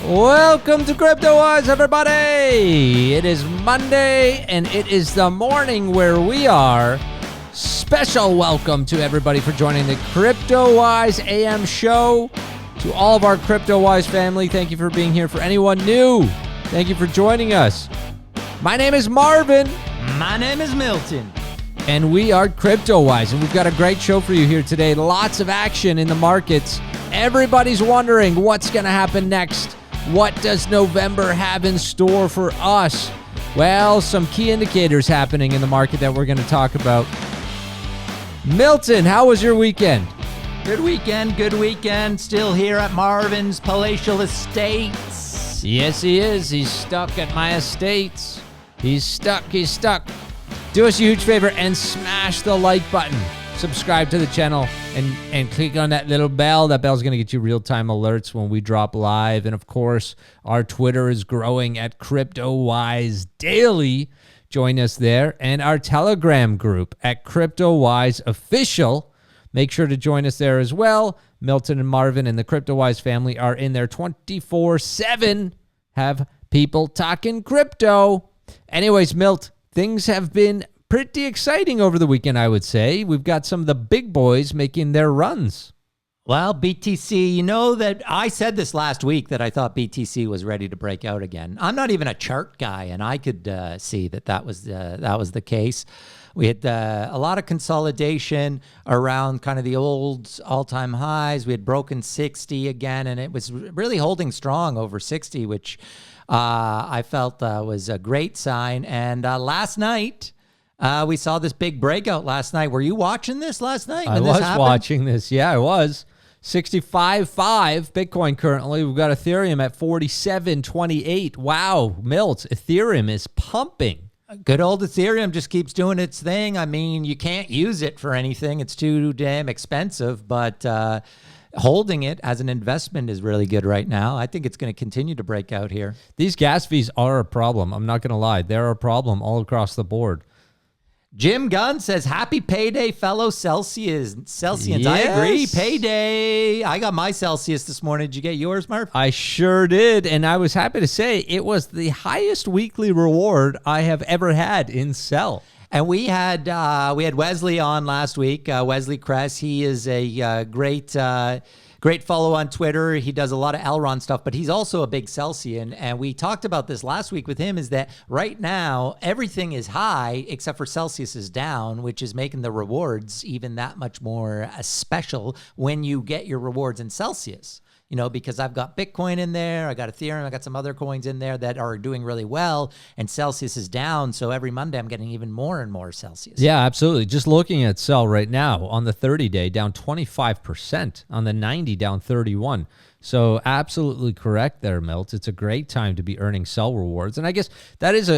Welcome to CryptoWise, everybody! It is Monday, and it is the morning where we are. Special welcome to everybody for joining the CryptoWise AM show. To all of our CryptoWise family, thank you for being here. For anyone new, thank you for joining us. My name is Marvin. My name is Milton. And we are CryptoWise, and we've got a great show for you here today. Lots of action in the markets. Everybody's wondering what's going to happen next. What does November have in store for us? Well, some key indicators happening in the market that we're going to talk about. Milton, how was your weekend? Good weekend. Still here at Marvin's palatial estates. Yes, he is. He's stuck at my estates. He's stuck. Do us a huge favor and smash the like button. Subscribe to the channel and click on that little bell. That bell's going to get you real-time alerts when we drop live. And, of course, our Twitter is growing at CryptoWise Daily. Join us there. And our Telegram group at CryptoWise Official. Make sure to join us there as well. Milton and Marvin and the CryptoWise family are in there 24/7. Have people talking crypto. Anyways, Milt, things have been pretty exciting over the weekend, I would say. We've got some of the big boys making their runs. Well, BTC, you know that I said this last week that I thought BTC was ready to break out again. I'm not even a chart guy, and I could see that was the case. We had a lot of consolidation around kind of the old all-time highs. We had broken 60 again, and it was really holding strong over 60, which I felt was a great sign. And last night, we saw this big breakout last night. Were you watching this last night? I was watching this. Yeah, I was. 65.5 Bitcoin currently. We've got Ethereum at 47.28. Wow, Milt, Ethereum is pumping. Good old Ethereum just keeps doing its thing. I mean, you can't use it for anything. It's too damn expensive, but holding it as an investment is really good right now. I think it's going to continue to break out here. These gas fees are a problem. I'm not going to lie. They're a problem all across the board. Jim Gunn says, happy payday, fellow Celsians. Yes. I agree. Payday. I got my Celsius this morning. Did you get yours, Marv? I sure did. And I was happy to say it was the highest weekly reward I have ever had in Cell. And we had Wesley on last week. Wesley Kress. He is a great follow on Twitter. He does a lot of Elrond stuff, but he's also a big Celsian. And we talked about this last week with him, is that right now everything is high except for Celsius is down, which is making the rewards even that much more special when you get your rewards in Celsius. You know, because I've got Bitcoin in there, I got Ethereum, I got some other coins in there that are doing really well, and Celsius is down. So every Monday I'm getting even more and more Celsius. Yeah, absolutely. Just looking at Cell right now, on the 30-day, down 25%. On the 90, down 31%. So absolutely correct there, Milt. It's a great time to be earning Cell rewards. And I guess that is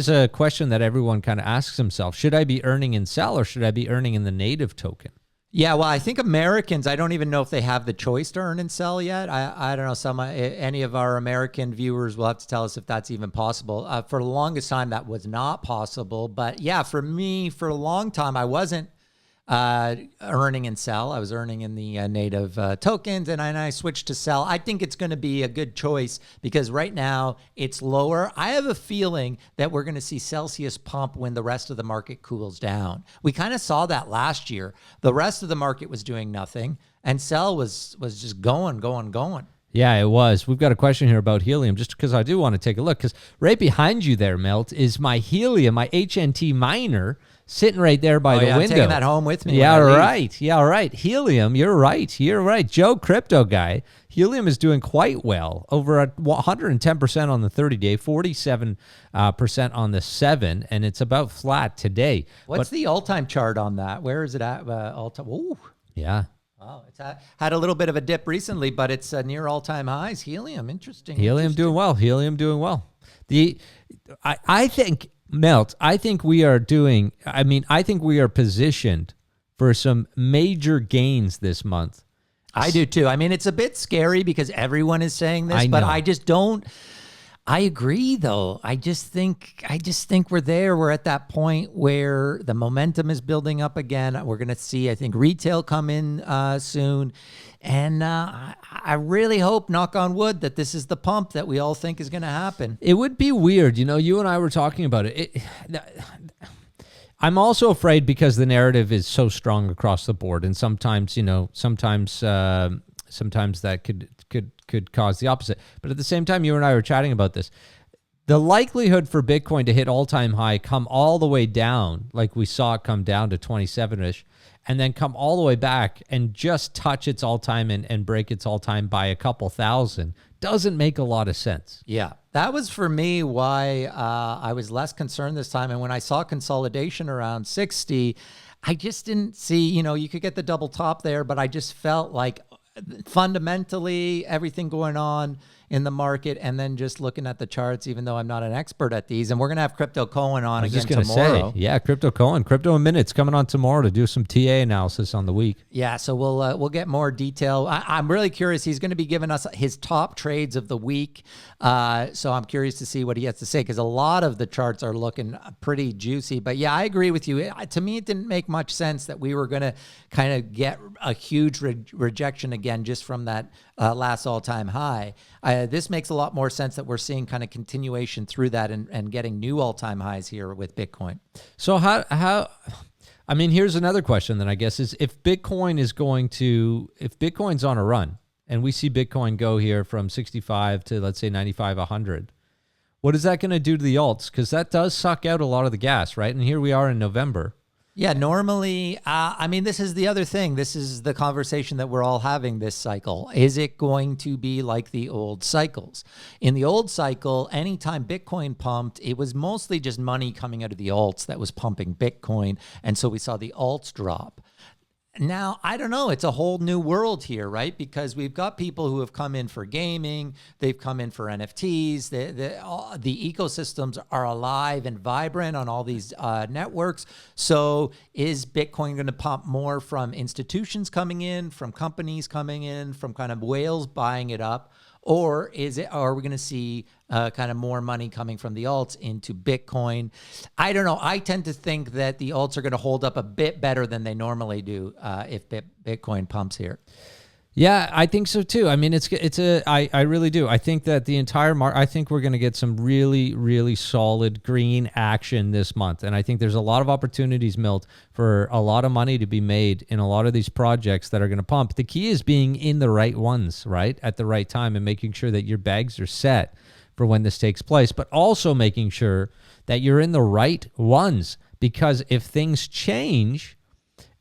a question that everyone kind of asks themselves. Should I be earning in Cell or should I be earning in the native token? Yeah, well, I think Americans, I don't even know if they have the choice to earn and sell yet. I don't know. Any of our American viewers will have to tell us if that's even possible. For the longest time, that was not possible. But yeah, for me, for a long time, I wasn't earning in Cell. I was earning in the native tokens, and I switched to Cell. I think it's going to be a good choice because right now it's lower. I have a feeling that we're going to see Celsius pump when the rest of the market cools down. We kind of saw that last year. The rest of the market was doing nothing, and Cell was just going. Yeah, it was. We've got a question here about Helium, just because I do want to take a look, because right behind you there, Milt, is my Helium, my HNT miner, sitting right there by the window. I'm taking that home with me. Yeah, right. Yeah, right. Helium, you're right. Joe Crypto Guy. Helium is doing quite well, over 110% on the 30-day, 47% on the 7, and it's about flat today. What's the all-time chart on that? Where is it at? All-time. Ooh. Yeah. Wow, it's had a little bit of a dip recently, but it's near all-time highs. Helium, interesting. Helium doing well. I think, Milt, I think we are positioned for some major gains this month. I do too. I mean, it's a bit scary because everyone is saying this, but I just don't. I agree, though. I just think we're there. We're at that point where the momentum is building up again. We're going to see, I think, retail come in soon. And I really hope, knock on wood, that this is the pump that we all think is going to happen. It would be weird. You know, you and I were talking about it. I'm also afraid because the narrative is so strong across the board. And sometimes, you know, sometimes that could cause the opposite. But at the same time, you and I were chatting about this. The likelihood for Bitcoin to hit all-time high, come all the way down, like we saw it come down to 27-ish, and then come all the way back and just touch its all-time and break its all-time by a couple thousand, doesn't make a lot of sense. Yeah, that was for me why I was less concerned this time. And when I saw consolidation around 60, I just didn't see, you know, you could get the double top there, but I just felt like fundamentally everything going on in the market, and then just looking at the charts, even though I'm not an expert at these. And we're going to have Crypto Cohen on again tomorrow. Yeah, Crypto Cohen, Crypto in Minutes coming on tomorrow to do some TA analysis on the week. Yeah, so we'll get more detail. I'm really curious. He's going to be giving us his top trades of the week. So I'm curious to see what he has to say, because a lot of the charts are looking pretty juicy. But yeah, I agree with you. To me, it didn't make much sense that we were going to kind of get a huge rejection again just from that last all-time high. This makes a lot more sense that we're seeing kind of continuation through that and getting new all-time highs here with Bitcoin. So how I mean, here's another question then, I guess, is if Bitcoin's on a run and we see Bitcoin go here from 65 to, let's say, 95, 100, what is that going to do to the alts? Because that does suck out a lot of the gas, right? And here we are in November. Yeah, normally, I mean, this is the other thing. This is the conversation that we're all having this cycle. Is it going to be like the old cycles? In the old cycle, anytime Bitcoin pumped, it was mostly just money coming out of the alts that was pumping Bitcoin. And so we saw the alts drop. Now, I don't know. It's a whole new world here, right? Because we've got people who have come in for gaming. They've come in for NFTs. The ecosystems are alive and vibrant on all these networks. So is Bitcoin going to pump more from institutions coming in, from companies coming in, from kind of whales buying it up? Or are we going to see kind of more money coming from the alts into Bitcoin? I don't know. I tend to think that the alts are going to hold up a bit better than they normally do if Bitcoin pumps here. Yeah, I think so too. I mean, I really do. I think that the entire market, I think we're going to get some really, really solid green action this month. And I think there's a lot of opportunities, Milt, for a lot of money to be made in a lot of these projects that are going to pump. The key is being in the right ones, right? At the right time, and making sure that your bags are set for when this takes place, but also making sure that you're in the right ones, because if things change,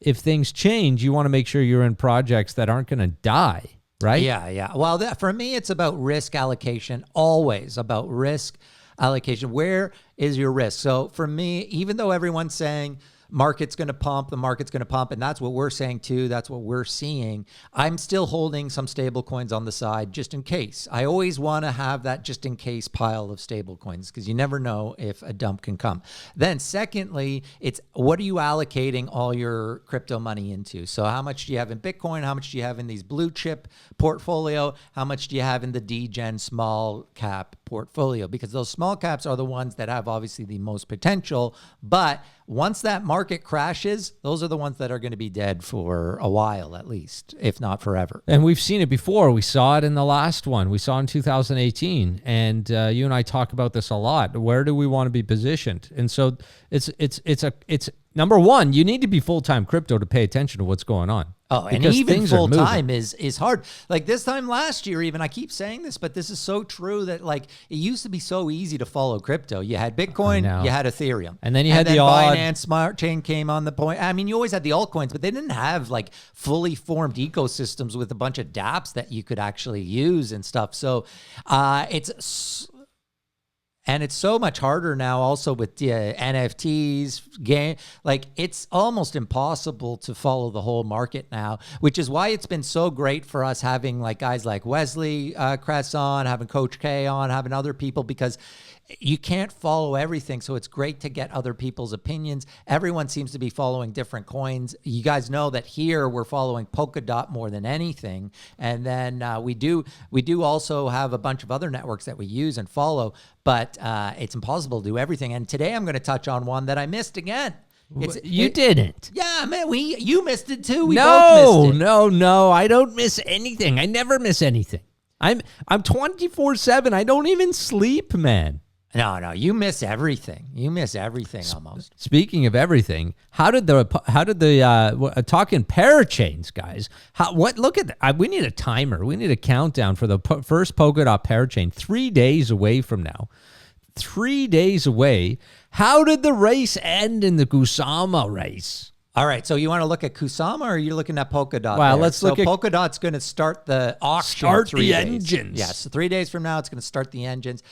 you want to make sure you're in projects that aren't going to die, right? Yeah. Well, for me, it's about risk allocation, always about risk allocation. Where is your risk? So for me, even though everyone's saying market's going to pump, the market's going to pump, and that's what we're saying too, that's what we're seeing, I'm still holding some stable coins on the side just in case. I always want to have that just in case pile of stable coins, because you never know if a dump can come. Then secondly, it's what are you allocating all your crypto money into? So how much do you have in Bitcoin? How much do you have in these blue chip portfolio? How much do you have in the DGen small cap portfolio? Because those small caps are the ones that have obviously the most potential, but once that market crashes, those are the ones that are going to be dead for a while at least, if not forever. And we've seen it before. We saw it in the last one. We saw in 2018. And you and I talk about this a lot. Where do we want to be positioned? And so it's number one, you need to be full-time crypto to pay attention to what's going on. Oh, and even full-time is hard. Like this time last year, even, I keep saying this, but this is so true that like it used to be so easy to follow crypto. You had Bitcoin, you had Ethereum. And then you had the odd... Binance Smart Chain came on the point. I mean, you always had the altcoins, but they didn't have like fully formed ecosystems with a bunch of dApps that you could actually use and stuff. So it's so much harder now also with NFTs, game. Like it's almost impossible to follow the whole market now, which is why it's been so great for us having like guys like Wesley Kress on, having Coach K on, having other people, because you can't follow everything. So it's great to get other people's opinions. Everyone seems to be following different coins. You guys know that here we're following Polkadot more than anything. And then we do also have a bunch of other networks that we use and follow, but it's impossible to do everything. And today I'm going to touch on one that I missed again. You didn't. Yeah, man, you missed it too. We both missed it. No, I don't miss anything. I never miss anything. I'm 24/7. I don't even sleep, man. No, you miss everything. You miss everything almost. Speaking of everything, how did the talking parachains, guys? Look at that. We need a timer. We need a countdown for the first Polkadot parachain. 3 days away from now. 3 days away. How did the race end in the Kusama race? All right, so you want to look at Kusama or are you looking at Polkadot? Well, let's look at Polkadot's going to start the auction. Start the engines. Yes, so 3 days from now, it's going to start the engines.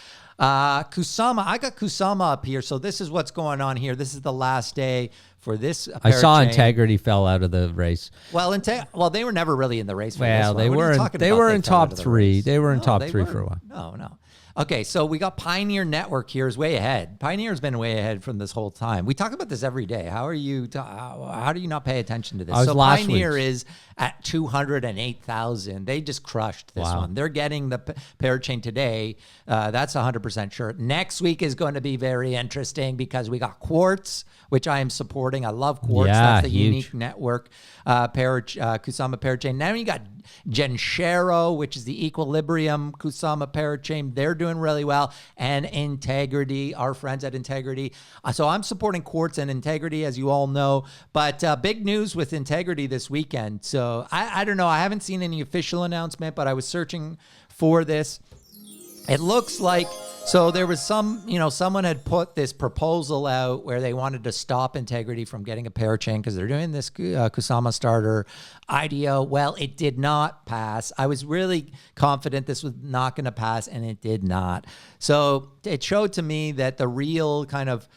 Kusama, I got Kusama up here. So this is what's going on here. This is the last day for this parachain. I saw Integrity fell out of the race. Well, they were never really in the race for this one. They were in top three. They were in top three for a while. No. Okay, so we got Pioneer Network here is way ahead. Pioneer's been way ahead from this whole time. We talk about this every day. How do you not pay attention to this? So Pioneer is at 208,000. They just crushed this one. They're getting the parachain today. That's 100% sure. Next week is going to be very interesting because we got Quartz, which I am supporting. I love Quartz. That's the unique network Kusama parachain. Now you got Genshero, which is the Equilibrium Kusama parachain. They're doing really well. And Integrity, our friends at Integrity. So I'm supporting Quartz and Integrity, as you all know. But big news with Integrity this weekend. So I don't know. I haven't seen any official announcement, but I was searching for this. It looks like, so there was someone had put this proposal out where they wanted to stop Integrity from getting a parachain because they're doing this Kusama starter IDO. Well, it did not pass. I was really confident this was not going to pass, and it did not. So it showed to me that the real kind of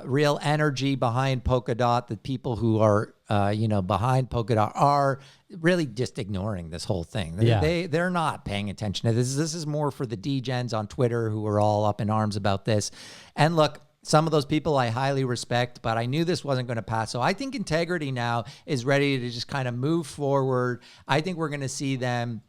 real energy behind Polkadot, the people who are behind Polkadot are really just ignoring this whole thing. They're not paying attention to this. This is more for the degens on Twitter who are all up in arms about this. And look, some of those people I highly respect, but I knew this wasn't going to pass. So I think Integrity now is ready to just kind of move forward. I think we're going to see them.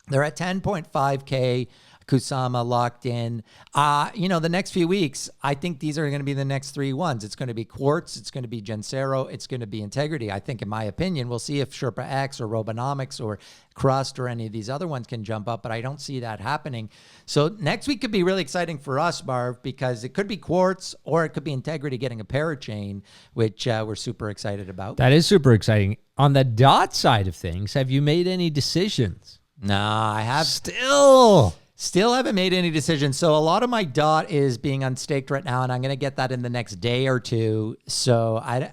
They're at 10.5K. Kusama locked in. The next few weeks, I think these are going to be the next 3 ones. It's going to be Quartz, it's going to be Gensero, it's going to be Integrity. I think, in my opinion, we'll see if Sherpa X or Robonomics or Crust or any of these other ones can jump up, but I don't see that happening. So next week could be really exciting for us, Marv, because it could be Quartz or it could be Integrity getting a parachain, which we're super excited about. That is super exciting. On the DOT side of things, have you made any decisions? No, I have. Still haven't made any decisions. So a lot of my DOT is being unstaked right now, and I'm going to get that in the next day or two. So I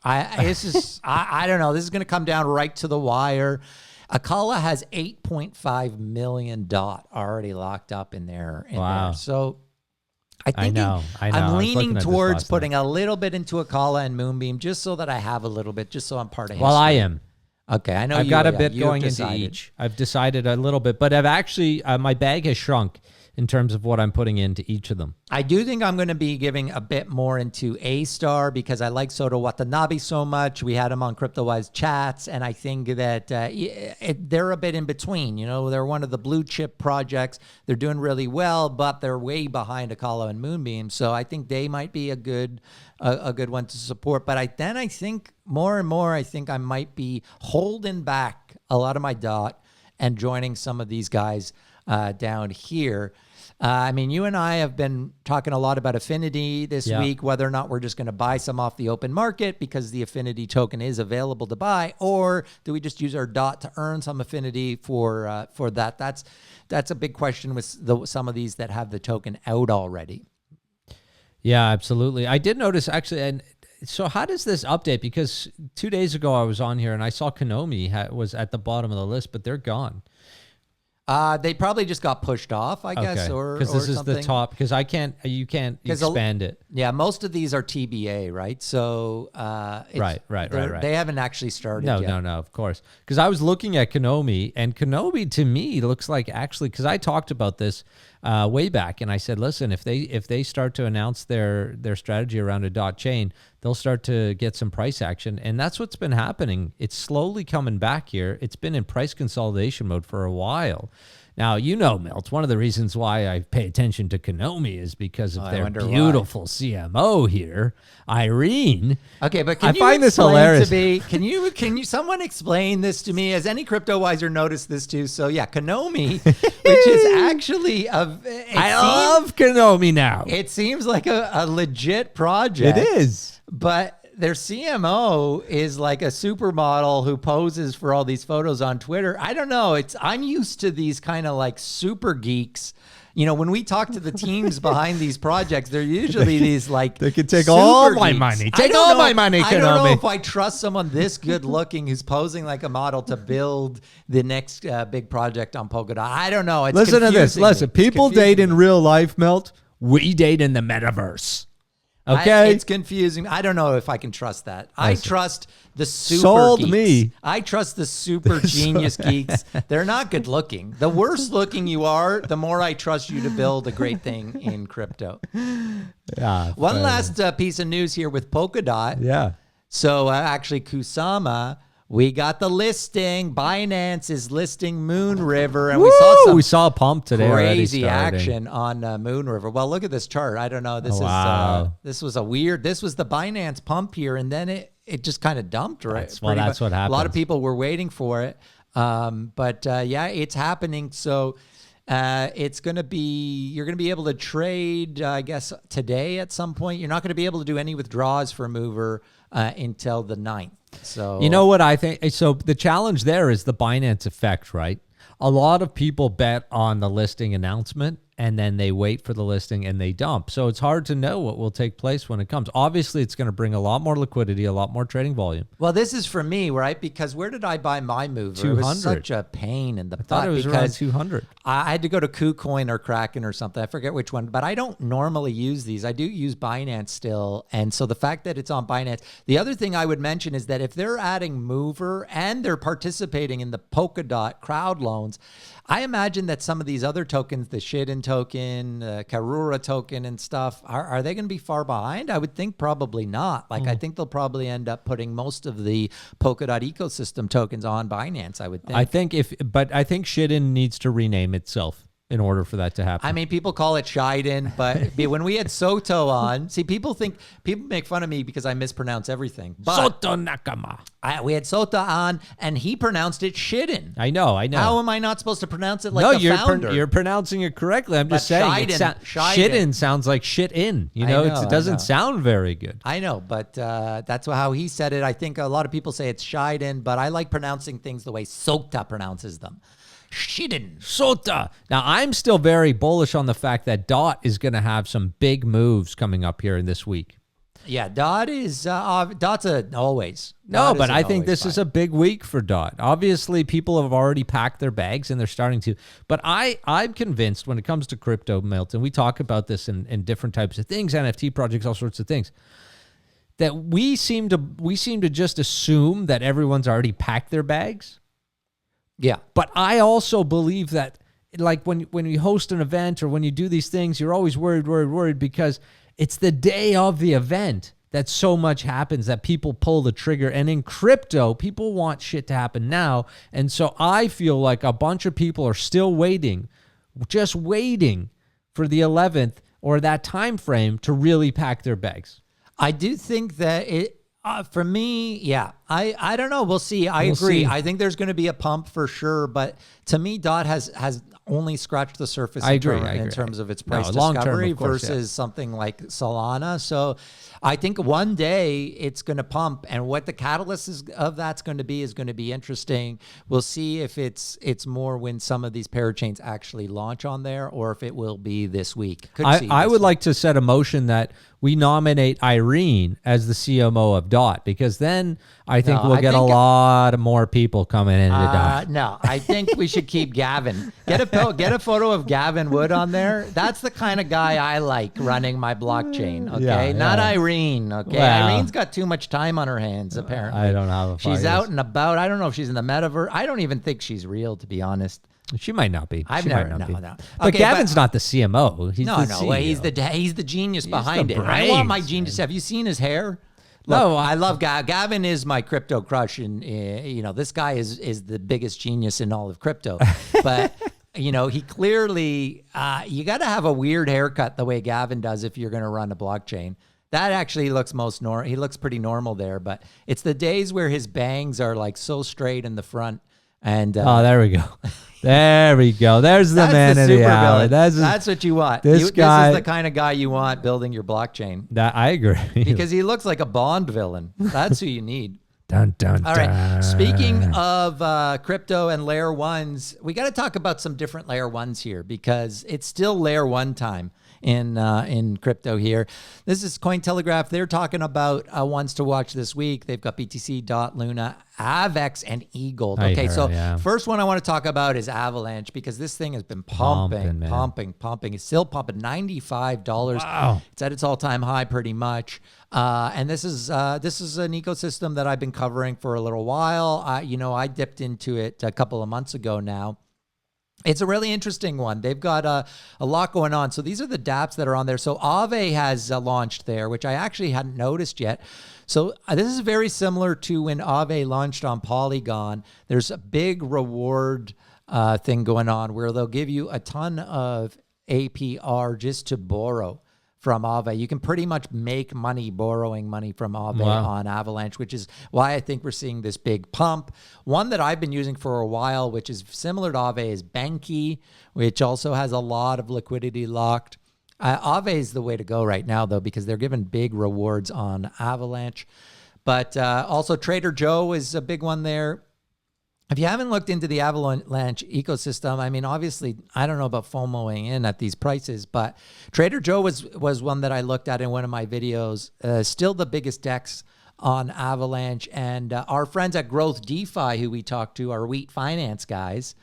don't know. This is going to come down right to the wire. Akala has 8.5 million DOT already locked up in there. Wow. So I know. I'm leaning towards putting a little bit into Akala and Moonbeam just so that I have a little bit, just so I'm part of history. Well, I am. Okay, I know I've got a bit going into each. I've decided a little bit, but I've actually, my bag has shrunk in terms of what I'm putting into each of them. I do think I'm going to be giving a bit more into A-Star because I like Soto Watanabe so much. We had him on CryptoWise chats, and I think that they're a bit in between. They're one of the blue chip projects. They're doing really well, but they're way behind Akala and Moonbeam. So I think they might be a good one to support. But I think more and more, I think I might be holding back a lot of my DOT and joining some of these guys down here. You and I have been talking a lot about Affinity this week, whether or not we're just going to buy some off the open market because the Affinity token is available to buy, or do we just use our DOT to earn some Affinity for that? That's a big question with some of these that have the token out already. Yeah, absolutely. I did notice actually, and so how does this update? Because 2 days ago I was on here and I saw Konomi was at the bottom of the list, but they're gone. They probably just got pushed off, I guess, or because this is something. the top. Because you can't expand it. Yeah, most of these are TBA, right? So right. They haven't actually started yet. No, of course. Because I was looking at Konomi, and Konomi to me looks like actually, because I talked about this way back, and I said, listen, if they start to announce their strategy around a dot chain, they'll start to get some price action, and that's what's been happening. It's slowly coming back here. It's been in price consolidation mode for a while. Now, Milt, one of the reasons why I pay attention to Konomi is because of their beautiful CMO here, Irene. Okay, but can you find this hilarious. Can you someone explain this to me? Has any CryptoWiser noticed this too? So yeah, Konomi, which is actually I love Konomi now. It seems like a legit project. It is. But their CMO is like a supermodel who poses for all these photos on Twitter. I don't know. I'm used to these kind of like super geeks. When we talk to the teams behind these projects, they're usually these like they could take all my money. Take all my money, Konomi. I don't know if I trust someone this good looking who's posing like a model to build the next big project on Polkadot. I don't know. It's Listen to this. Listen, people date in me. real life, Milt. We date in the metaverse. Okay, it's confusing. I don't know if I can trust that. I trust the super Sold geeks. Me. I trust the super genius geeks. They're not good looking. The worse looking you are, the more I trust you to build a great thing in crypto. Yeah. One last piece of news here with Polkadot. Yeah. So actually, Kusama. We got the listing. Binance is listing Moonriver, and we saw a pump today. Crazy action on Moonriver. Well, look at this chart. I don't know. This was the Binance pump here, and then it just kind of dumped. Right. That's what happened. A lot of people were waiting for it, but it's happening. So it's going to be, you're going to be able to trade, I guess, today at some point. You're not going to be able to do any withdrawals for Mover until the 9th. So you know what I think? So the challenge there is the Binance effect, right? A lot of people bet on the listing announcement and then they wait for the listing and they dump. So it's hard to know what will take place when it comes. Obviously, it's going to bring a lot more liquidity, a lot more trading volume. Well, this is for me, right? Because where did I buy my Mover? 200. It was such a pain in the butt. I thought it was around 200. I had to go to KuCoin or Kraken or something. I forget which one, but I don't normally use these. I do use Binance still. And so the fact that it's on Binance, the other thing I would mention is that if they're adding Mover and they're participating in the Polkadot crowd loans, I imagine that some of these other tokens, the Shiden token, Karura token and stuff, are they going to be far behind? I would think probably not. I think they'll probably end up putting most of the Polkadot ecosystem tokens on Binance, I would think. I think Shiden needs to rename itself in order for that to happen. I mean, people call it Shiden, but when we had Soto on, see, people make fun of me because I mispronounce everything. But Soto Nakama. We had Soto on, and he pronounced it Shiden. I know. How am I not supposed to pronounce it like the founder? You're pronouncing it correctly. I'm just saying. Shiden sounds like shit in. It doesn't sound very good. I know, but that's how he said it. I think a lot of people say it's Shiden, but I like pronouncing things the way Sota pronounces them. Shiden. Sota. Now, I'm still very bullish on the fact that DOT is going to have some big moves coming up here in this week. Yeah, DOT is DOT's always. No, but I think this is a big week for DOT. Obviously, people have already packed their bags and they're starting to. But I'm convinced when it comes to crypto, Milton, we talk about this in different types of things, NFT projects, all sorts of things, that we seem to just assume that everyone's already packed their bags. Yeah. But I also believe that, like, when you host an event or when you do these things, you're always worried because it's the day of the event that so much happens that people pull the trigger. And in crypto, people want shit to happen now. And so I feel like a bunch of people are still just waiting for the 11th or that time frame to really pack their bags. I do think that for me, yeah, I don't know. We'll see. I agree. I think there's going to be a pump for sure. But to me, DOT has only scratched the surface in terms of its price discovery versus something like Solana. So I think one day it's going to pump, and what the catalyst of that's going to be is going to be interesting. We'll see if it's more when some of these parachains actually launch on there, or if it will be this week. I would like to set a motion that we nominate Irene as the CMO of DOT, because then I think we'll get a lot more people coming into DOT. No, I think we should keep Gavin. Get a photo of Gavin Wood on there. That's the kind of guy I like running my blockchain. Okay, not Irene. Okay, well, Irene's got too much time on her hands. Apparently, I don't know. She's out and about. I don't know if she's in the metaverse. I don't even think she's real, to be honest. She might not be. I've She never, might not no, be. no. But Okay, Gavin's not the CMO. He's No, the no, CEO. well, he's the genius behind the it. I want my brains, genius. Have you seen his hair? No, Look, I love Gavin. Is my crypto crush, and this guy is the biggest genius in all of crypto. But he clearly you got to have a weird haircut the way Gavin does if you're going to run a blockchain. That actually looks most normal. He looks pretty normal there, but it's the days where his bangs are like so straight in the front. And there we go. There we go. There's the man in the alley. That's what you want. This guy. This is the kind of guy you want building your blockchain. I agree. Because he looks like a Bond villain. That's who you need. Dun, dun, All right. Speaking of crypto and layer ones, we got to talk about some different layer ones here because it's still layer one time in crypto here. This is Cointelegraph. They're talking about ones to watch this week. They've got BTC, DOT, Luna, Avex, and eGold. Okay, first one I want to talk about is Avalanche because this thing has been pumping. It's still pumping $95. Wow. It's at its all-time high pretty much. And this is an ecosystem that I've been covering for a little while. I dipped into it a couple of months ago now. It's a really interesting one. They've got a lot going on. So these are the dApps that are on there. So Aave has launched there, which I actually hadn't noticed yet. So this is very similar to when Aave launched on Polygon. There's a big reward thing going on where they'll give you a ton of APR just to borrow from Aave. You can pretty much make money borrowing money from Aave on Avalanche, which is why I think we're seeing this big pump. One that I've been using for a while, which is similar to Aave, is Benki, which also has a lot of liquidity locked. Aave is the way to go right now, though, because they're giving big rewards on Avalanche. But also Trader Joe is a big one there. If you haven't looked into the Avalanche ecosystem, I mean, obviously, I don't know about FOMOing in at these prices, but Trader Joe was one that I looked at in one of my videos. Still the biggest DEX on Avalanche. And our friends at Growth DeFi, who we talked to, are Wheat Finance guys.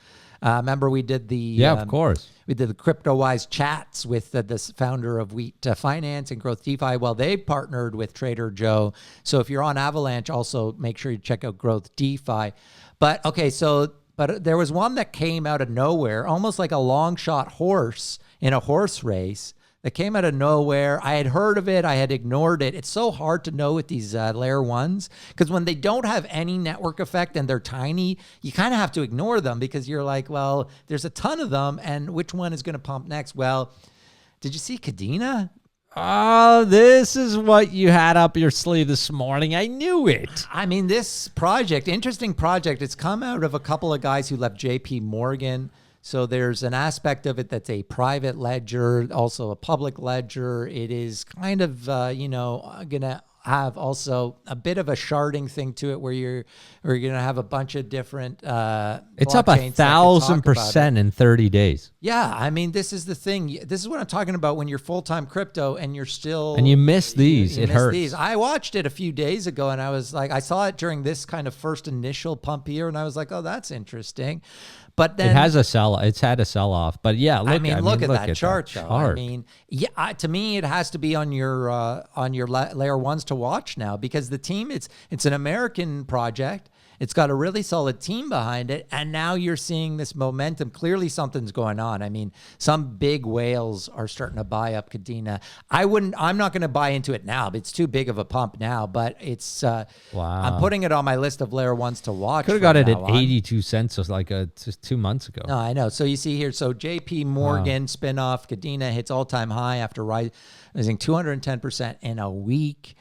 Remember we did the... of course. We did the CryptoWise chats with this founder of Wheat Finance and Growth DeFi. Well, they partnered with Trader Joe. So if you're on Avalanche, also make sure you check out Growth DeFi. But okay, but there was one that came out of nowhere, almost like a long shot horse in a horse race that came out of nowhere. I had heard of it. I had ignored it. It's so hard to know with these layer ones because when they don't have any network effect and they're tiny, you kind of have to ignore them because you're like, well, there's a ton of them and which one is going to pump next? Well, did you see Kadena? Oh, this is what you had up your sleeve this morning. I knew it. I mean, this project, interesting project. It's come out of a couple of guys who left JP Morgan. So there's an aspect of it that's a private ledger, also a public ledger. It is kind of, going to have also a bit of a sharding thing to it where you're going to have a bunch of different it's up 1,000% in 30 days. Yeah, I mean, this is the thing. This is what I'm talking about when you're full-time crypto and you're still... And you miss these. It hurts. These. I watched it a few days ago and I was like, I saw it during this kind of first initial pump here and I was like, oh, that's interesting. But then it's had a sell off. But yeah, look at that chart, though. I mean, yeah, to me, it has to be on your layer ones to watch now because the team, it's an American project. It's got a really solid team behind it. And now you're seeing this momentum. Clearly something's going on. I mean, some big whales are starting to buy up Kadena. I'm not going to buy into it now. It's too big of a pump now, but it's, wow. I'm putting it on my list of layer ones to watch. Could have got it at 82 cents just 2 months ago. No, I know. So you see here, so JP Morgan spinoff, Kadena hits all-time high after rising 210% in a week.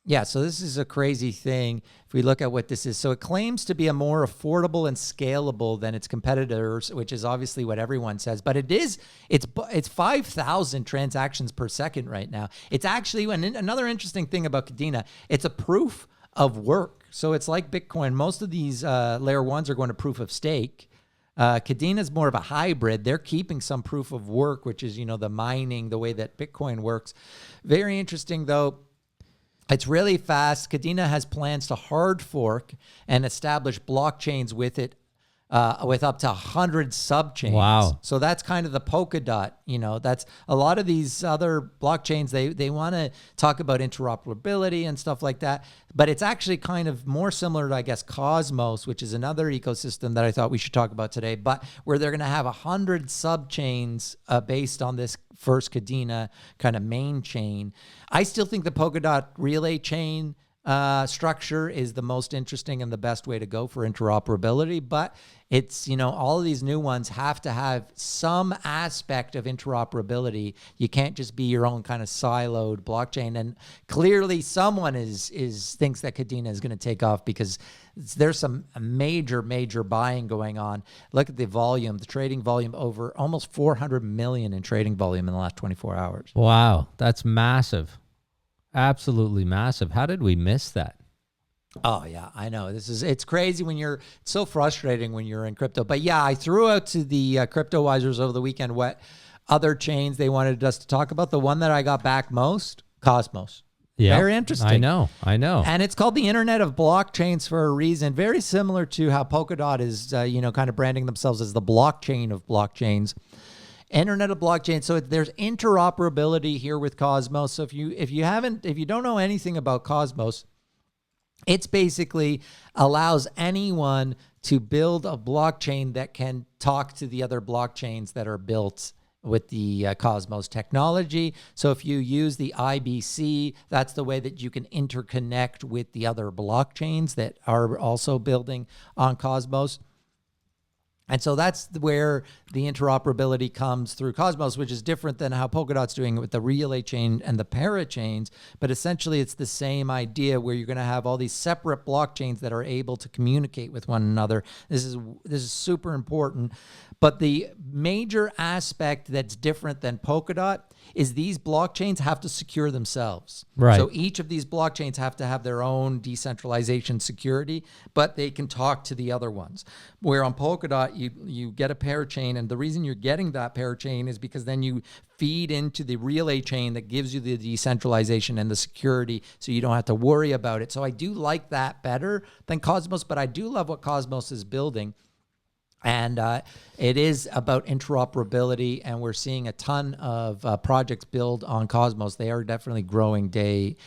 Yeah, so this is a crazy thing. If we look at what this is, so it claims to be a more affordable and scalable than its competitors, which is obviously what everyone says. But it's 5,000 transactions per second right now. It's actually another interesting thing about Kadena. It's a proof of work. So it's like Bitcoin. Most of these layer ones are going to proof of stake. Kadena is more of a hybrid. They're keeping some proof of work, which is the mining, the way that Bitcoin works. Very interesting though. It's really fast. Kadena has plans to hard fork and establish blockchains with it with up to 100 subchains. Wow. So that's kind of the Polkadot. That's a lot of these other blockchains. They want to talk about interoperability and stuff like that. But it's actually kind of more similar to, I guess, Cosmos, which is another ecosystem that I thought we should talk about today, but where they're going to have 100 subchains based on this first Kadena kind of main chain. I still think the Polkadot relay chain structure is the most interesting and the best way to go for interoperability. But it's, all of these new ones have to have some aspect of interoperability. You can't just be your own kind of siloed blockchain. And clearly someone thinks that Kadena is going to take off because there's some major buying going on. Look at the volume, the trading volume, over almost 400 million in trading volume in the last 24 hours. Wow, that's massive. Absolutely massive. How did we miss that? Oh yeah, I know. It's crazy it's so frustrating when you're in crypto. But yeah, I threw out to the CryptoWisers over the weekend what other chains they wanted us to talk about. The one that I got back most, Cosmos. Yeah, very interesting. I know. And it's called the Internet of Blockchains for a reason. Very similar to how Polkadot is, kind of branding themselves as the blockchain of blockchains. Internet of Blockchain. So there's interoperability here with Cosmos. So if you don't know anything about Cosmos, it's basically allows anyone to build a blockchain that can talk to the other blockchains that are built with the Cosmos technology. So if you use the IBC, that's the way that you can interconnect with the other blockchains that are also building on Cosmos. And so that's where the interoperability comes through Cosmos, which is different than how Polkadot's doing it with the relay chain and the parachains. But essentially, it's the same idea where you're going to have all these separate blockchains that are able to communicate with one another. This is super important. But the major aspect that's different than Polkadot is these blockchains have to secure themselves. Right. So each of these blockchains have to have their own decentralization security, but they can talk to the other ones. Where on Polkadot, you get a parachain, and the reason you're getting that parachain is because then you feed into the relay chain that gives you the decentralization and the security, so you don't have to worry about it. So I do like that better than Cosmos, but I do love what Cosmos is building. And it is about interoperability, and we're seeing a ton of projects build on Cosmos. They are definitely growing day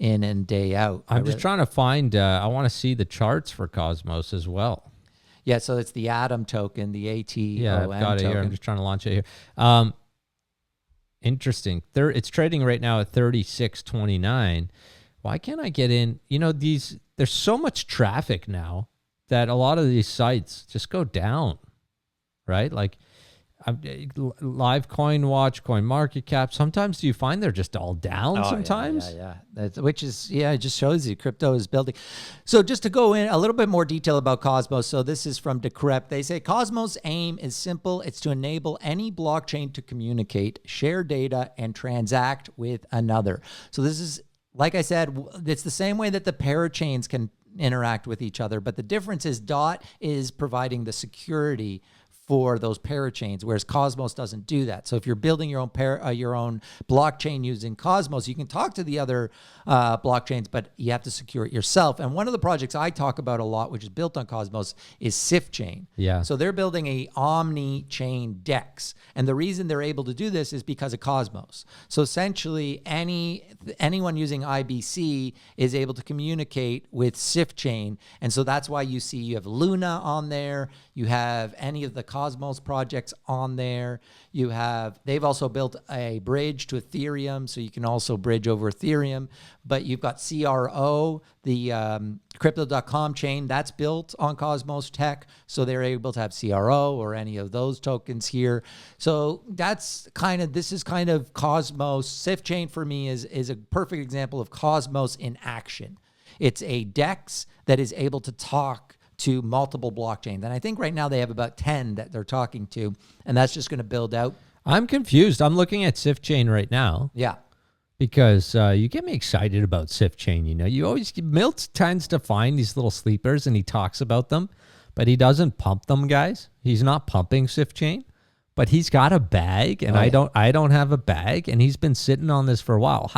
in and day out. I'm just trying to find, I want to see the charts for Cosmos as well. Yeah, so it's the Atom token, the ATOM Yeah, I've got it token. here. I'm just trying to launch it here. Interesting. It's trading right now at 36.29. Why can't I get in? There's so much traffic now that a lot of these sites just go down, right? Like Livecoin, Watch, Coin Market Cap. Sometimes do you find they're just all down sometimes? Yeah. It just shows you crypto is building. So just to go in a little bit more detail about Cosmos. So this is from Decrypt. They say Cosmos' aim is simple. It's to enable any blockchain to communicate, share data, and transact with another. So this is, like I said, it's the same way that the parachains can interact with each other, but the difference is DOT is providing the security for those parachains, whereas Cosmos doesn't do that. So if you're building your own blockchain using Cosmos, you can talk to the other blockchains, but you have to secure it yourself. And one of the projects I talk about a lot, which is built on Cosmos, is Swiftchain. Yeah. So they're building a omni-chain DEX, and the reason they're able to do this is because of Cosmos. So essentially, anyone using IBC is able to communicate with Swiftchain, and so that's why you have Luna on there. You have any of the Cosmos projects on there. They've also built a bridge to Ethereum, so you can also bridge over Ethereum. But you've got CRO, the Crypto.com chain, that's built on Cosmos tech, so they're able to have CRO or any of those tokens here. So this is kind of Cosmos. Swiftchain for me is a perfect example of Cosmos in action. It's a DEX that is able to talk to multiple blockchains. And I think right now they have about 10 that they're talking to, and that's just going to build out. I'm confused. I'm looking at Swiftchain right now. Yeah. Because you get me excited about Swiftchain. Milt tends to find these little sleepers and he talks about them, but he doesn't pump them, guys. He's not pumping Swiftchain, but he's got a bag, and I don't have a bag, and he's been sitting on this for a while.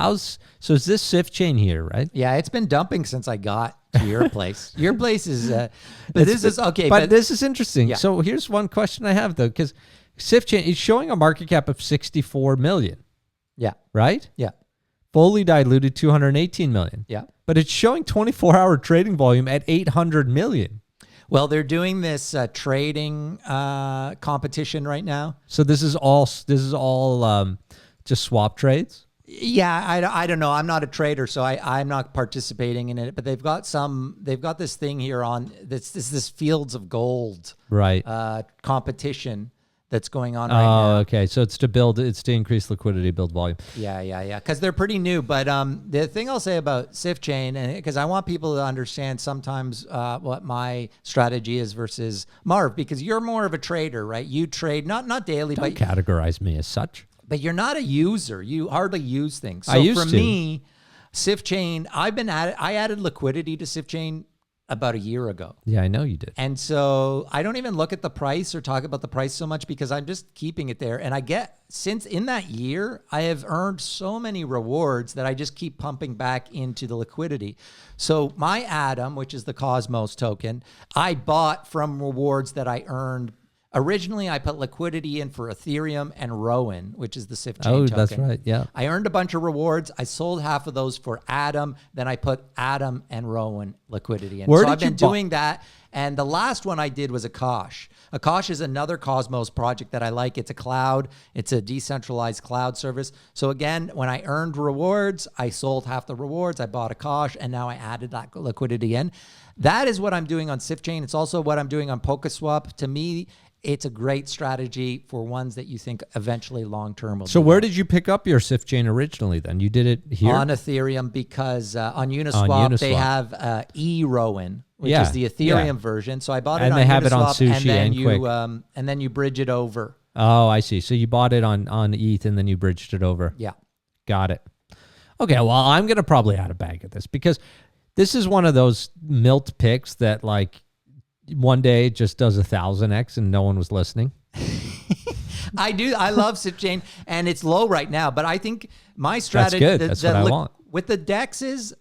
So is this Swiftchain here, right? Yeah, it's been dumping since I got to your place. Your place is, but this is okay. But this is interesting. Yeah. So here's one question I have though, because Swiftchain is showing a market cap of 64 million. Yeah. Right? Yeah. Fully diluted 218 million. Yeah. But it's showing 24-hour trading volume at 800 million. Well, they're doing this trading competition right now. So this is all just swap trades? Yeah, I don't know. I'm not a trader, so I'm not participating in it. But they've got this thing here on this Fields of Gold competition that's going on right now. Oh, okay. So it's to increase liquidity, build volume. Yeah. Because they're pretty new. But the thing I'll say about Swiftchain, and because I want people to understand sometimes what my strategy is versus Marv, because you're more of a trader, right? You trade not daily, Don't but categorize me as such. But you're not a user. You hardly use things. So I used for to. me, Swiftchain, I added liquidity to Swiftchain about a year ago. Yeah, I know you did. And so I don't even look at the price or talk about the price so much because I'm just keeping it there. And since in that year, I have earned so many rewards that I just keep pumping back into the liquidity. So my Atom, which is the Cosmos token, I bought from rewards that I earned. Originally, I put liquidity in for Ethereum and Rowan, which is the Swiftchain token. Oh, that's right. Yeah. I earned a bunch of rewards. I sold half of those for Atom. Then I put Atom and Rowan liquidity in. So I've been doing that. And the last one I did was Akash. Akash is another Cosmos project that I like. It's a cloud. It's a decentralized cloud service. So again, when I earned rewards, I sold half the rewards. I bought Akash, and now I added that liquidity in. That is what I'm doing on Swiftchain. It's also what I'm doing on PokeSwap. To me, it's a great strategy for ones that you think eventually long-term will. So where did you pick up your Swiftchain originally then? You did it here? On Ethereum, because on Uniswap, they have eRowan, which is the Ethereum version. So I bought it on Uniswap. And they have it on Sushi and then you bridge it over. Oh, I see. So you bought it on ETH and then you bridged it over. Yeah. Got it. Okay, well, I'm going to probably add a bag of this because this is one of those Milt picks that like, one day it just does 1,000x and no one was listening. I do. I love Swiftchain and it's low right now, but I think my strategy. That's good. That's what I want. With the DEXs,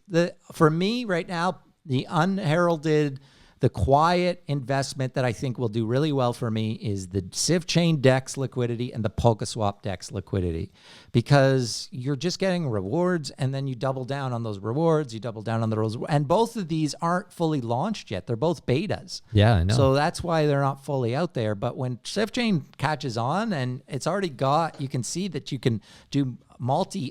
for me right now, the unheralded, the quiet investment that I think will do really well for me is the Swiftchain DEX liquidity and the PokeSwap DEX liquidity, because you're just getting rewards and then you double down on those rewards, you double down on the rules. And both of these aren't fully launched yet. They're both betas. Yeah, I know. So that's why they're not fully out there. But when Swiftchain catches on and it's already you can see that you can do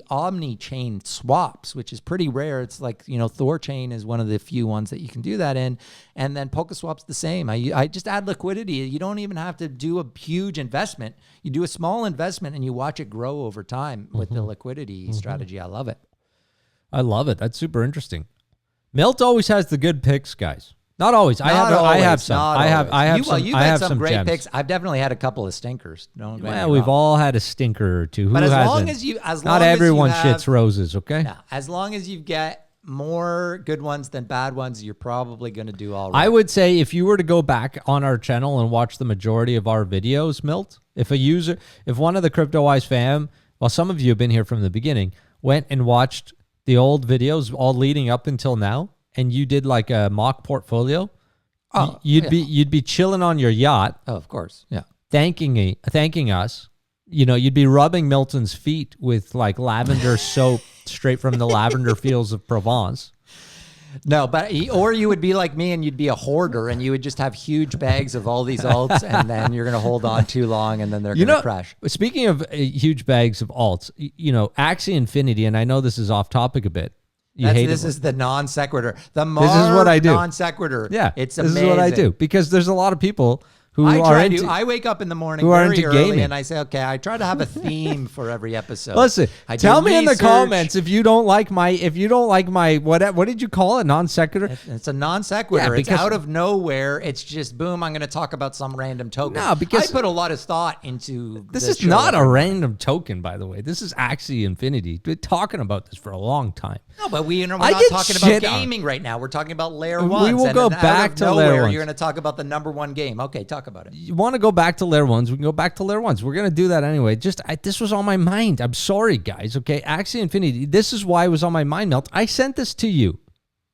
omni-chain swaps, which is pretty rare. It's like, Thorchain is one of the few ones that you can do that in. And then PokeSwap's the same. I just add liquidity. You don't even have to do a huge investment. You do a small investment and you watch it grow over time with the liquidity strategy. I love it. I love it. That's super interesting. Milt always has the good picks, guys. Not always. I have some. I have some. You've had some great picks. I've definitely had a couple of stinkers. We've all had a stinker or two. But as long as you, not everyone shits roses. Okay. No, as long as you get more good ones than bad ones, you're probably going to do all right. I would say if you were to go back on our channel and watch the majority of our videos, Milt, if one of the CryptoWise fam, well, some of you have been here from the beginning, went and watched the old videos all leading up until now, and you did like a mock portfolio, you'd be chilling on your yacht. Oh, of course. Yeah. Thanking us. You'd be rubbing Milton's feet with like lavender soap straight from the lavender fields of Provence. No, or you would be like me and you'd be a hoarder and you would just have huge bags of all these alts and then you're going to hold on too long and then they're going to crash. Speaking of huge bags of alts, Axie Infinity, and I know this is off topic a bit. This is the non sequitur. This is what I do. Non sequitur. Yeah, it's amazing. This is what I do because there's a lot of people who I wake up in the morning very early and I say, okay, I try to have a theme for every episode. Listen, tell me in the comments if you don't like my what did you call it? Non sequitur? It's a non sequitur. It's out of nowhere. It's just boom, I'm going to talk about some random token. No, because I put a lot of thought into this. Is not a random token, by the way. This is Axie Infinity. We've been talking about this for a long time. No, but we're not talking about gaming right now. We're talking about layer ones. We will go back to layer ones. You're going to talk about the number one game. Okay, talk about it. You want to go back to layer ones? We can go back to layer ones. We're going to do that anyway. This was on my mind. I'm sorry, guys. Okay, Axie Infinity. This is why it was on my mind, Melt. I sent this to you.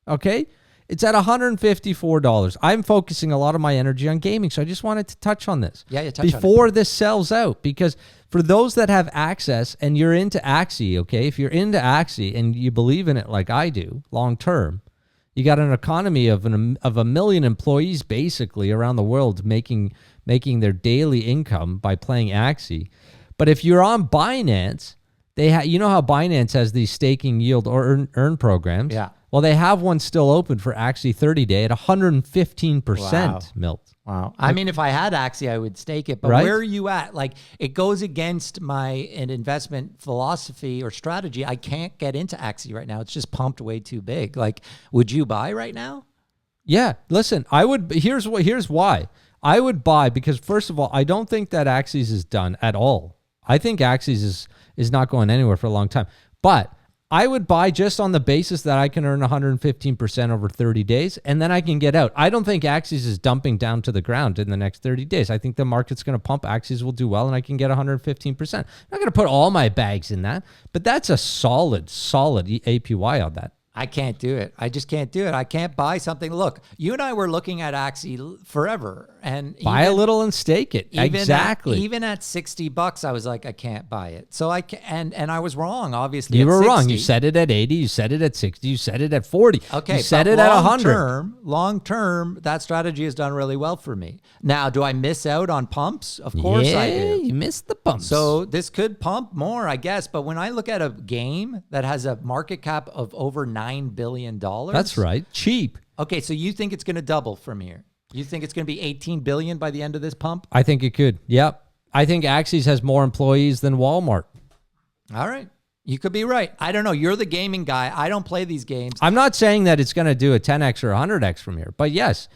Okay, It's at $154. I'm focusing a lot of my energy on gaming, so I just wanted to touch on this. Yeah, touch on it. Before this sells out, because for those that have access and you're into Axie, okay, if you're into Axie and you believe in it like I do, long term, you got an economy of a million employees basically around the world making their daily income by playing Axie. But if you're on Binance, you know how Binance has these staking yield or earn programs? Yeah. Well, they have one still open for Axie 30-day at 115%, Milt. Wow. I mean, if I had Axie, I would stake it. But Right? where are you at? Like, it goes against an investment philosophy or strategy. I can't get into Axie right now. It's just pumped way too big. Like, would you buy right now? Yeah, listen, I would. Here's why. I would buy because, first of all, I don't think that Axie's is done at all. I think Axie's is not going anywhere for a long time. But I would buy just on the basis that I can earn 115% over 30 days, and then I can get out. I don't think Axie's is dumping down to the ground in the next 30 days. I think the market's going to pump. Axie's will do well, and I can get 115%. I'm not going to put all my bags in that, but that's a solid APY on that. I can't do it. I just can't do it. I can't buy something. Look, you and I were looking at Axie forever, and Buy a little and stake it. Exactly. Even at $60, I was like, I can't buy it. So and I was wrong. Obviously, You at were 60. wrong. You said it at 80. You said it at 60. You said it at 40. Okay, you said but it at 100. Long term, that strategy has done really well for me. Now, do I miss out on pumps? Of course I do. You missed the bumps. So this could pump more, I guess. But when I look at a game that has a market cap of over $9 billion, that's right. Cheap. Okay, so you think it's going to double from here? You think it's going to be 18 billion by the end of this pump? I think it could. Yep. I think Axie's has more employees than Walmart. All right. You could be right. I don't know. You're the gaming guy. I don't play these games. I'm not saying that it's going to do a 10x or 100x from here, but yes,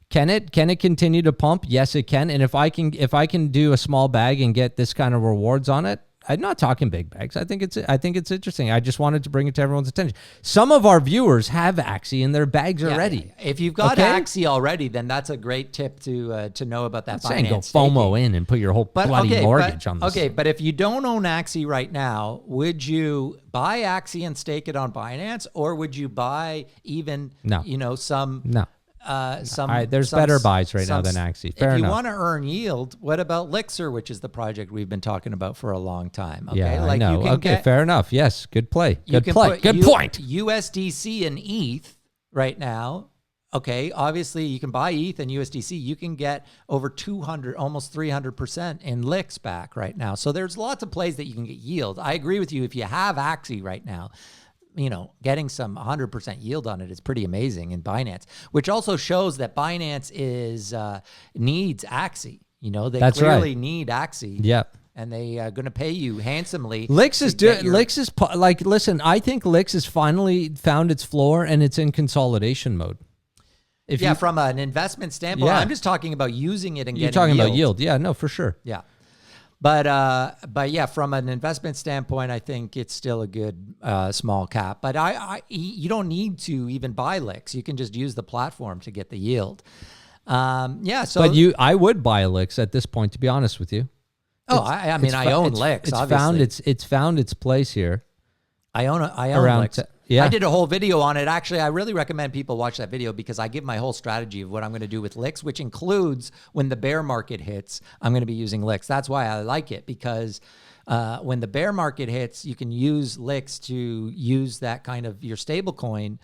can it continue to pump? Yes, it can. And if I can do a small bag and get this kind of rewards on it, I'm not talking big bags. I think it's interesting. I just wanted to bring it to everyone's attention. Some of our viewers have Axie in their bags already. If you've got Axie already, then that's a great tip to know about that. I'm saying go FOMO in and put your whole bloody mortgage on this. Okay, but if you don't own Axie right now, would you buy Axie and stake it on Binance, or would you buy some? No. There's better buys right now than Axie. Fair enough. If you want to earn yield, what about Elixir, which is the project we've been talking about for a long time? Okay? Yeah, I know. Okay, fair enough. Yes, good play. Good point. USDC and ETH right now. Okay, obviously you can buy ETH and USDC. You can get over 200, almost 300% in Lix back right now. So there's lots of plays that you can get yield. I agree with you. If you have Axie right now, getting some 100% yield on it is pretty amazing in Binance, which also shows that Binance needs Axie. They clearly need Axie. Yep. And they are going to pay you handsomely. Listen, I think Lix has finally found its floor and it's in consolidation mode. From an investment standpoint, I'm just talking about using it and You're getting talking about yield. Yeah, no, for sure. Yeah. But yeah, from an investment standpoint, I think it's still a good small cap. But you don't need to even buy Lix. You can just use the platform to get the yield. I would buy a Lix at this point, to be honest with you. I own Lix. It's found its place here. I own Lix. I did a whole video on it. Actually, I really recommend people watch that video because I give my whole strategy of what I'm going to do with Lix, which includes when the bear market hits, I'm going to be using Lix. That's why I like it, because when the bear market hits, you can use Lix to use that kind of your stable coin,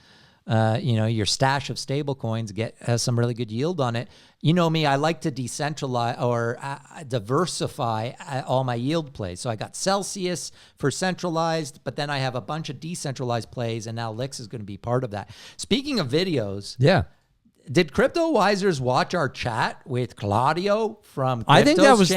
your stash of stable coins, get some really good yield on it. You know me, I like to decentralize or diversify all my yield plays. So I got Celsius for centralized, but then I have a bunch of decentralized plays, and now Lix is going to be part of that. Speaking of videos, did CryptoWisers watch our chat with Claudio from I think this was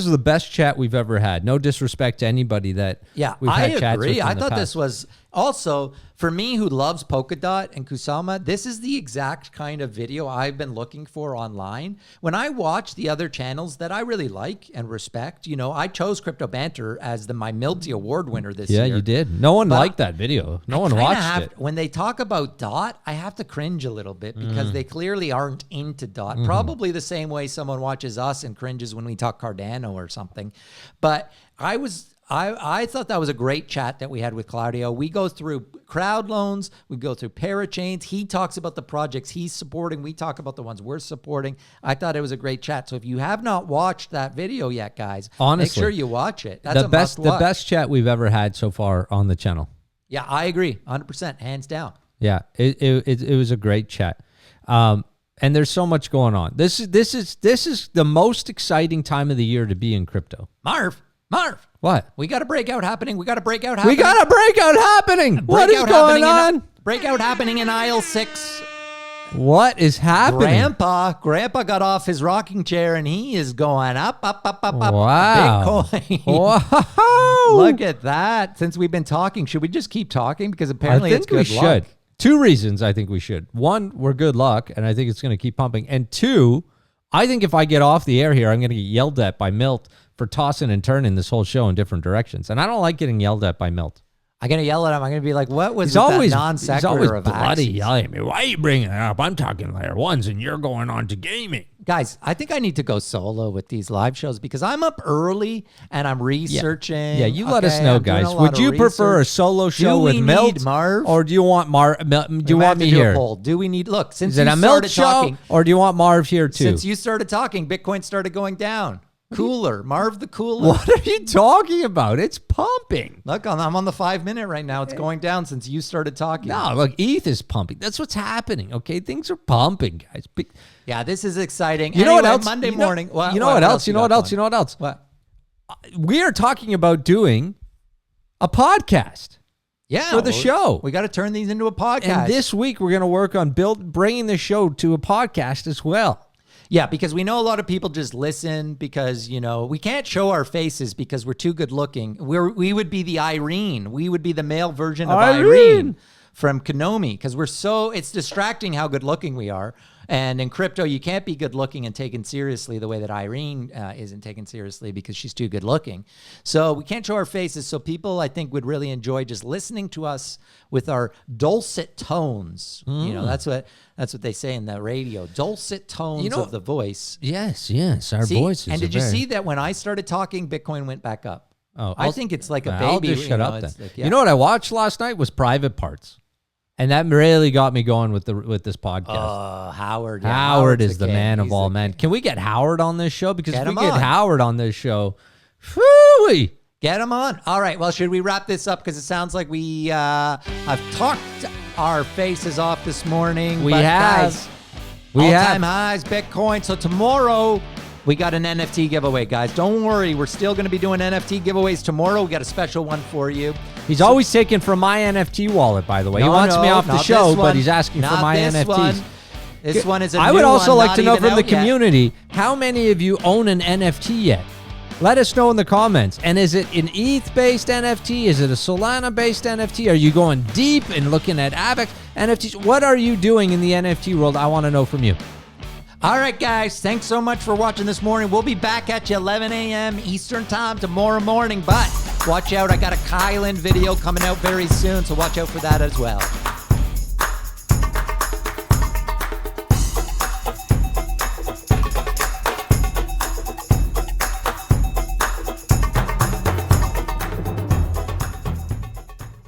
the best chat we've ever had. No disrespect to anybody that we've had chats with in the past. I thought this was also, for me who loves Polkadot and Kusama, this is the exact kind of video I've been looking for online. When I watch the other channels that I really like and respect, I chose Crypto Banter as my Milty Award winner this year. Yeah, you did. No one liked that video. No one watched it. When they talk about DOT, I have to cringe a little bit because they clearly aren't into DOT. Probably the same way someone watches us and cringes when we talk Cardano or something. But I was I thought that was a great chat that we had with Claudio. We go through crowd loans. We go through parachains. He talks about the projects he's supporting. We talk about the ones we're supporting. I thought it was a great chat. So if you have not watched that video yet, guys, honestly, make sure you watch it. That's the best chat we've ever had so far on the channel. Yeah, I agree. 100%, hands down. Yeah, it was a great chat. And there's so much going on. This is the most exciting time of the year to be in crypto. Marv. What? We got a breakout happening. What is going on? Breakout happening in aisle 6. What is happening? Grandpa got off his rocking chair and he is going up. Wow. Bitcoin. Wow. Look at that. Since we've been talking, should we just keep talking? Because apparently it's good luck. Should. 2 reasons I think we should. 1, we're good luck, and I think it's going to keep pumping. And 2, I think if I get off the air here, I'm going to get yelled at by Milt for tossing and turning this whole show in different directions. And I don't like getting yelled at by Milt. I'm going to yell at him. I'm going to be like, what was that non-sequitur He's always of bloody Axies? yelling at me. Why are you bringing it up? I'm talking layer 1s, and you're going on to gaming. Guys, I think I need to go solo with these live shows because I'm up early and I'm researching. Yeah, you let us know, guys. Would you prefer a solo show with Milt, Marv? or do you want Marv? Do you want me here? Do we need? Look, since is it you a Milt started show, talking, or do you want Marv here too? Since you started talking, Bitcoin started going down. Cooler, Marv the cooler. What are you talking about? It's pumping. Look, I'm on the 5-minute right now. It's going down since you started talking. No, look, ETH is pumping. That's what's happening. Okay, things are pumping, guys. Yeah, this is exciting. You know what else? Monday morning. You know what else? You know what else? What? We are talking about doing a podcast. Yeah, for the show. We got to turn these into a podcast. And this week we're going to work on bringing the show to a podcast as well. Yeah, because we know a lot of people just listen because, we can't show our faces because we're too good looking. We would be the Irene. We would be the male version of Irene from Konomi because it's distracting how good looking we are. And in crypto, you can't be good looking and taken seriously the way that Irene isn't taken seriously because she's too good looking. So we can't show our faces. So people, I think, would really enjoy just listening to us with our dulcet tones. That's what they say in the radio. Dulcet tones of the voice. Yes, our voices. And did you see that when I started talking, Bitcoin went back up? Oh, I think it's like a baby. I'll just shut up then. Like, yeah. You know what I watched last night was Private Parts. And that really got me going with this podcast. Howard. Yeah, Howard is the man of all men. Can we get Howard on this show? Because if we get Howard on this show, phooey. Get him on. All right. Well, should we wrap this up? Because it sounds like we have talked our faces off this morning. We have. Guys, all-time highs, Bitcoin. So tomorrow, we got an NFT giveaway, guys. Don't worry. We're still going to be doing NFT giveaways tomorrow. We got a special one for you. He's always taking from my NFT wallet, by the way. He wants me off the show, but he's asking for my NFTs. This one is a new one. I would also like to know from the yet. community, how many of you own an NFT yet? Let us know in the comments. And is it an ETH-based NFT? Is it a Solana-based NFT? Are you going deep and looking at Avax NFTs? What are you doing in the NFT world? I want to know from you. All right, guys. Thanks so much for watching this morning. We'll be back at you 11 a.m. Eastern time tomorrow morning. But watch out. I got a Kylan video coming out very soon, so watch out for that as well.